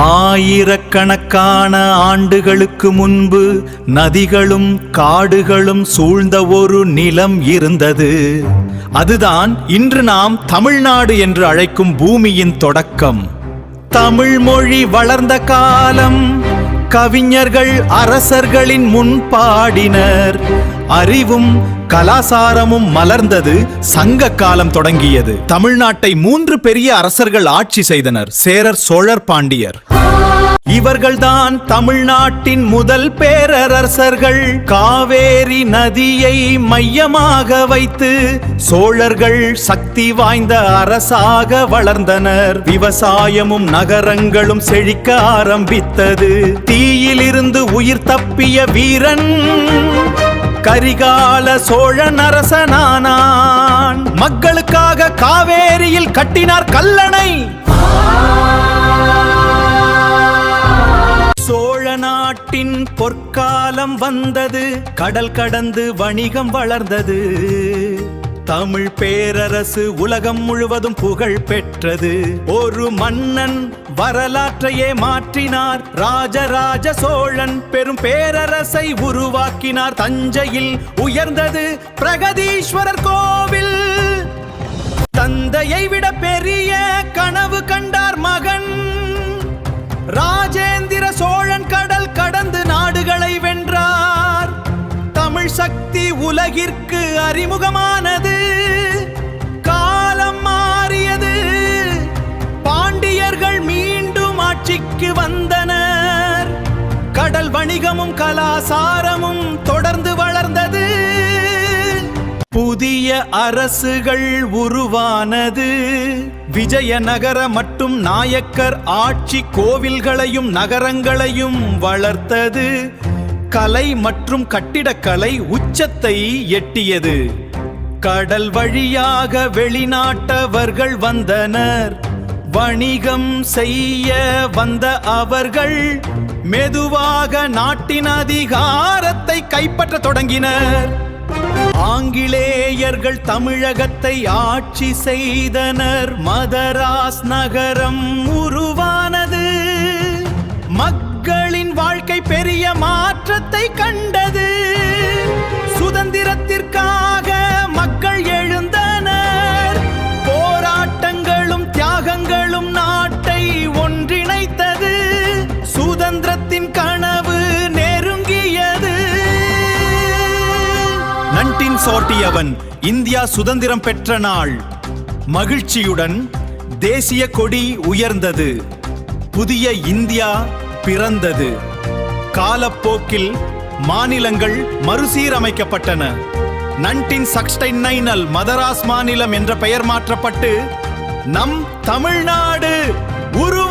ஆயிரக்கணக்கான ஆண்டுகளுக்கு முன்பு நதிகளும் காடுகளும் சூழ்ந்த ஒரு நிலம் இருந்தது. அதுதான் இன்று நாம் தமிழ்நாடு என்று அழைக்கும் பூமியின் தொடக்கம். தமிழ் மொழி வளர்ந்த காலம் கவிஞர்கள் அரசர்களின் முன்பாடினர். அறிவும் கலாசாரமும் மலர்ந்தது. சங்க காலம் தொடங்கியது. தமிழ்நாட்டை 3 பெரிய அரசர்கள் ஆட்சி செய்தனர். சேரர், சோழர், பாண்டியர். இவர்கள்தான் தமிழ்நாட்டின் முதல் பேரரசர்கள். காவேரி நதியை மையமாக வைத்து சோழர்கள் சக்தி வாய்ந்த அரசாக வளர்ந்தனர். விவசாயமும் நகரங்களும் செழிக்க ஆரம்பித்தது. தீயிலிருந்து உயிர் தப்பிய வீரன் கரிகால சோழன் அரசனானான். மக்களுக்காக காவேரியில் கட்டினார் கல்லணை. சோழ நாட்டின் பொற்காலம் வந்தது. கடல் கடந்து வணிகம் வளர்ந்தது. தமிழ் பேரரசு உலகம் முழுவதும் புகழ் பெற்றது. ஒரு மன்னன் வரலாற்றையே மாற்றினார். ராஜராஜ சோழன் பெரும் பேரரசை உருவாக்கினார். தஞ்சையில் உயர்ந்தது பிரகதீஸ்வரர் கோவில். தந்தையை விட பெரிய கனவு கண்டார் மகன். ராஜேந்திர சோழன் கடல் கடந்து நாடுகளை வென்றார். தமிழ் சக்தி உலகிற்கு அறிமுகமானது. காலம் மாறியது. பாண்டியர்கள் மீண்டும் ஆட்சிக்கு வந்தனர். கடல் வணிகமும் கலாசாரமும் தொடர்ந்து வளர்ந்தது. புதிய அரசுகள் உருவானது. விஜயநகர மற்றும் நாயக்கர் ஆட்சி கோவில்களையும் நகரங்களையும் வளர்த்தது. கலை மற்றும் கட்டிடக்கலை உச்சத்தை எட்டியது. கடல் வழியாக வெளிநாட்டவர்கள் வந்தனர். வணிகம் செய்ய வந்த அவர்கள் மெதுவாக நாட்டின் அதிகாரத்தை கைப்பற்ற தொடங்கினர். ஆங்கிலேயர்கள் தமிழகத்தை ஆட்சி செய்தனர். மதராஸ் நகரம் உருவானது. மக்களின் வாழ்க்கை பெரிய மாற்றத்தை கண்டது. சுதந்திரத்திற்காக மக்கள் எழுந்தனர். போராட்டங்களும் தியாகங்களும் நாட்டை ஒன்றிணைத்தது. சுதந்திரத்தின் கனவு நெருங்கியது. 1947 இந்தியா சுதந்திரம் பெற்ற நாள். மகிழ்ச்சியுடன் தேசிய கொடி உயர்ந்தது. புதிய இந்தியா பிறந்தது. காலப்போக்கில் மாநிலங்கள் மறுசீரமைக்கப்பட்டன. 1969 மதராஸ் மாநிலம் என்ற பெயர் மாற்றப்பட்டு நம் தமிழ்நாடு உரு